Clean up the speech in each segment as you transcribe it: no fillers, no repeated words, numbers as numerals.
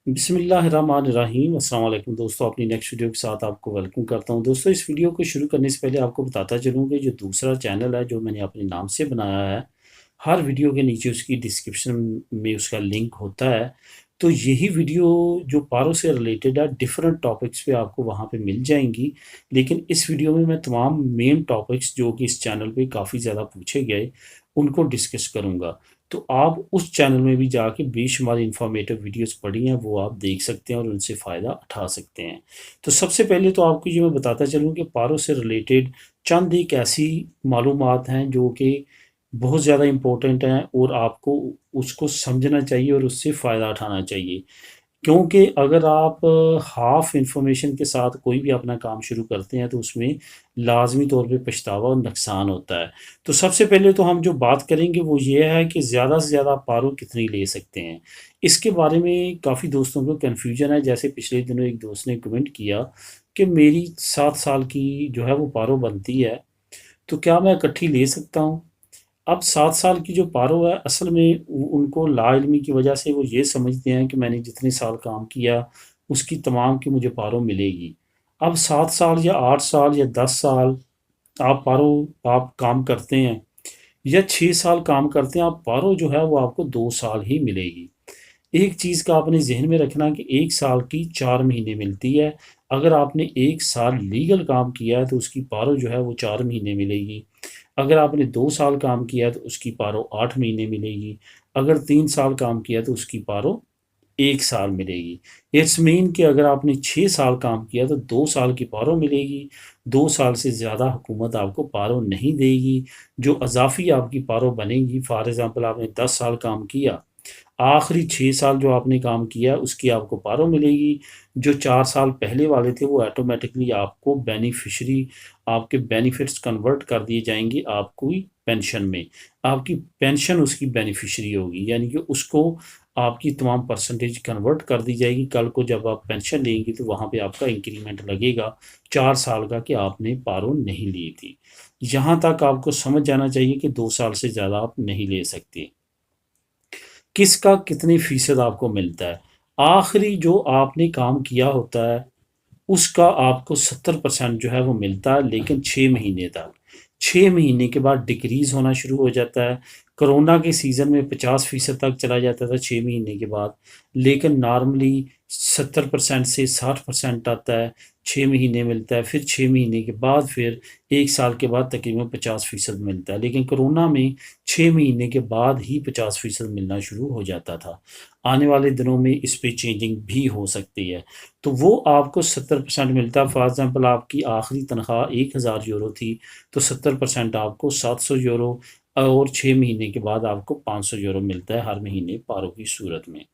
बिस्मिल्लाहिर्रहमानिर्रहीम। अस्सलाम वालेकुम दोस्तों, अपनी नेक्स्ट वीडियो के साथ आपको वेलकम करता हूं। दोस्तों, इस वीडियो को शुरू करने से पहले आपको बताता चलूं कि जो दूसरा चैनल है जो मैंने अपने नाम से बनाया है, हर वीडियो के नीचे उसकी डिस्क्रिप्शन में उसका लिंक होता है। तो यही वीडियो जो पारो से रिलेटेड है, डिफरेंट टॉपिक्स पे आपको वहाँ पे मिल जाएंगी। लेकिन इस वीडियो में मैं तमाम मेन टॉपिक्स जो कि इस चैनल पे काफ़ी ज़्यादा पूछे गए उनको डिस्कस करूँगा। तो आप उस चैनल में भी जाके बेशुमार इंफॉर्मेटिव वीडियोस पड़ी हैं, वो आप देख सकते हैं और उनसे फ़ायदा उठा सकते हैं। तो सबसे पहले तो आपको ये मैं बताता चलूँ कि पारो से रिलेटेड चंद एक ऐसी मालूमात हैं जो कि बहुत ज़्यादा इम्पोर्टेंट हैं और आपको उसको समझना चाहिए और उससे फ़ायदा उठाना चाहिए। क्योंकि अगर आप हाफ़ इन्फॉर्मेशन के साथ कोई भी अपना काम शुरू करते हैं तो उसमें लाज़मी तौर पे पछतावा और नुकसान होता है। तो सबसे पहले तो हम जो बात करेंगे वो ये है कि ज़्यादा से ज़्यादा आप पारो कितनी ले सकते हैं। इसके बारे में काफ़ी दोस्तों को कन्फ्यूजन है। जैसे पिछले दिनों एक दोस्त ने कमेंट किया कि मेरी 7 साल की जो है वो पारो बनती है, तो क्या मैं इकट्ठी ले सकता हूँ? अब 7 साल की जो पारो है, असल में उनको लाइल्मी की वजह से वो ये समझते हैं कि मैंने जितने साल काम किया उसकी तमाम की मुझे पारो मिलेगी। अब 7 साल या 8 साल या 10 साल आप पारो आप काम करते हैं या 6 साल काम करते हैं, आप पारो जो है वो आपको 2 साल ही मिलेगी। एक चीज़ का आपने ज़हन में रखना कि 1 साल की 4 महीने मिलती है। अगर आपने 1 साल लीगल काम किया है तो उसकी पारो जो है वो 4 महीने मिलेगी। अगर आपने 2 साल काम किया है तो उसकी पारो 8 महीने मिलेगी। अगर 3 साल काम किया तो उसकी पारो 1 साल मिलेगी। इट्स मीन कि अगर आपने 6 साल काम किया तो 2 साल की पारो मिलेगी। 2 साल से ज़्यादा हुकूमत आपको पारो नहीं देगी। जो अज़ाफ़ी आपकी पारो बनेगी, फ़ॉर एग्ज़ाम्पल आपने 10 साल काम किया, आखिरी 6 साल जो आपने काम किया उसकी आपको पारो मिलेगी। जो 4 साल पहले वाले थे वो ऑटोमेटिकली आपको बेनिफिशरी, आपके बेनिफिट्स कन्वर्ट कर दिए जाएंगे आपकी पेंशन में। आपकी पेंशन उसकी बेनिफिशरी होगी, यानी कि उसको आपकी तमाम परसेंटेज कन्वर्ट कर दी जाएगी। कल को जब आप पेंशन लेंगी तो वहाँ पे आपका इंक्रीमेंट लगेगा 4 साल का कि आपने पारो नहीं ली थी। यहाँ तक आपको समझ जाना चाहिए कि 2 साल से ज़्यादा आप नहीं ले सकते। किसका कितनी फ़ीसद आपको मिलता है? आखिरी जो आपने काम किया होता है, उसका आपको 70% जो है वो मिलता है, लेकिन 6 महीने तक। 6 महीने के बाद डिक्रीज़ होना शुरू हो जाता है। कोरोना के सीज़न में 50% तक चला जाता था 6 महीने के बाद, लेकिन नॉर्मली 70% से 60% आता है, 6 महीने मिलता है। फिर 6 महीने के बाद फिर 1 साल के बाद तकरीबन 50% मिलता है। लेकिन कोरोना में 6 महीने के बाद ही 50% मिलना शुरू हो जाता था। आने वाले दिनों में इस पे चेंजिंग भी हो सकती है। तो वो आपको 70% मिलता है। फॉर एग्ज़ाम्पल आपकी आखिरी तनख्वाह 1000 यूरो थी, तो 70% आपको 700 यूरो और 6 महीने के बाद आपको 500 यूरो मिलता है हर महीने पारो की सूरत में।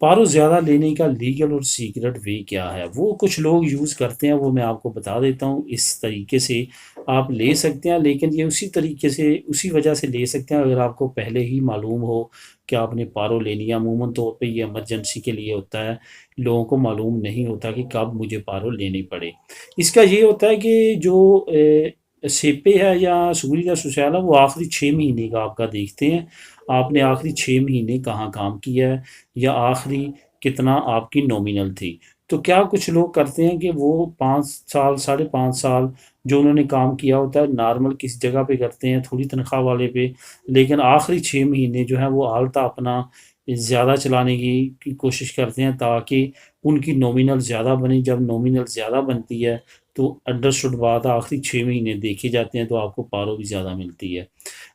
पारो ज़्यादा लेने का लीगल और सीक्रेट वे क्या है? वो कुछ लोग यूज़ करते हैं, वो मैं आपको बता देता हूँ। इस तरीके से आप ले सकते हैं, लेकिन ये उसी तरीके से उसी वजह से ले सकते हैं अगर आपको पहले ही मालूम हो कि आपने पारो लेनी है। अमूमन तौर पे ये इमरजेंसी के लिए होता है। लोगों को मालूम नहीं होता कि कब मुझे पारो लेनी पड़े। इसका ये होता है कि जो सेपे है या सूरी या सुसैला, वो आखिरी 6 महीने का आपका देखते हैं। आपने आखिरी 6 महीने कहाँ काम किया है या आखिरी कितना आपकी नॉमिनल थी। तो क्या कुछ लोग करते हैं कि वो 5 साल, साढ़े 5 साल जो उन्होंने काम किया होता है, नॉर्मल किसी जगह पे करते हैं, थोड़ी तनख्वाह वाले पे, लेकिन आखिरी 6 महीने जो है वो आलता अपना ज़्यादा चलाने की कोशिश करते हैं ताकि उनकी नॉमिनल ज़्यादा बने। जब नॉमिनल ज़्यादा बनती है तो अंडरस्टूड बात है, आखिरी 6 महीने देखे जाते हैं तो आपको पारो भी ज़्यादा मिलती है।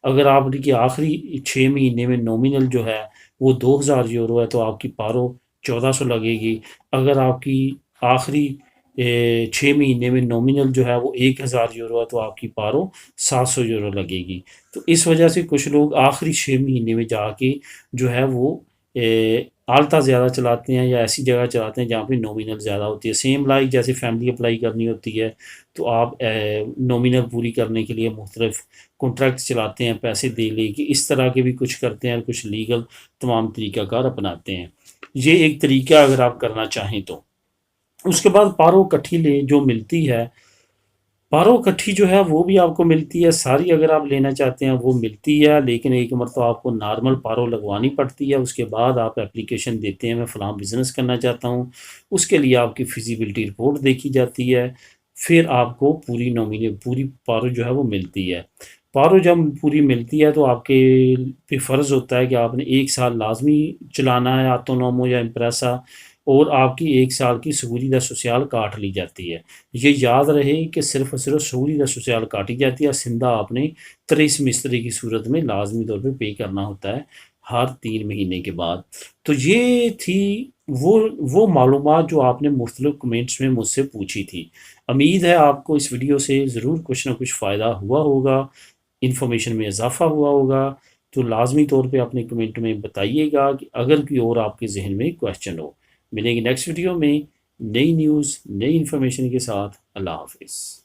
अगर आपकी आखिरी 6 महीने में नॉमिनल जो है वो 2000 यूरो है तो आपकी पारो 1400 लगेगी। अगर आपकी आखिरी 6 महीने में नॉमिनल जो है वो 1000 यूरो है तो आपकी पारो 700 यूरो लगेगी। तो इस वजह से कुछ लोग आखिरी 6 महीने में जाके जो है वो आलता ज़्यादा चलाते हैं या ऐसी जगह चलाते हैं जहाँ पे नॉमिनल ज़्यादा होती है। सेम लाइक जैसे फैमिली अप्लाई करनी होती है तो आप नॉमिनल पूरी करने के लिए मुख्तलिफ कॉन्ट्रैक्ट चलाते हैं पैसे दे लेके। इस तरह के भी कुछ करते हैं और कुछ लीगल तमाम तरीक़ाकार अपनाते हैं। ये एक तरीका अगर आप करना चाहें तो। उसके बाद पारो इकट्ठी ले जो मिलती है, पारो इकट्ठी जो है वो भी आपको मिलती है, सारी अगर आप लेना चाहते हैं वो मिलती है, लेकिन एक मरतबा आपको नॉर्मल पारो लगवानी पड़ती है। उसके बाद आप एप्लीकेशन देते हैं, मैं फ़लाँ बिज़नेस करना चाहता हूँ, उसके लिए आपकी फिजिबिलिटी रिपोर्ट देखी जाती है, फिर आपको पूरी पारो जो है वो मिलती है। पारो जब पूरी मिलती है तो आपके पे फ़र्ज़ होता है कि आपने 1 साल लाज़मी चलाना है ऑटोनोमो या इम्प्रेसा, और आपकी 1 साल की seguridad सोशल काट ली जाती है। ये याद रहे कि सिर्फ़ और सिर्फ़ seguridad सोशल काटी जाती है, सिंधा आपने 23 मिस्त्री की सूरत में लाज़मी तौर पे करना होता है हर 3 महीने के बाद। तो ये थी वो मालूमात जो आपने मुख्तलिफ़ कमेंट्स में मुझसे पूछी थी। उम्मीद है आपको इस वीडियो से ज़रूर कुछ ना कुछ फ़ायदा हुआ होगा, इन्फॉर्मेशन में इजाफ़ा हुआ होगा। तो लाज़मी तौर पे अपने कमेंट में बताइएगा कि अगर कोई और आपके ज़हन में क्वेश्चन हो। मिलेंगे नेक्स्ट वीडियो में नई न्यूज़, नई इन्फॉर्मेशन के साथ। अल्लाह हाफ़िज़।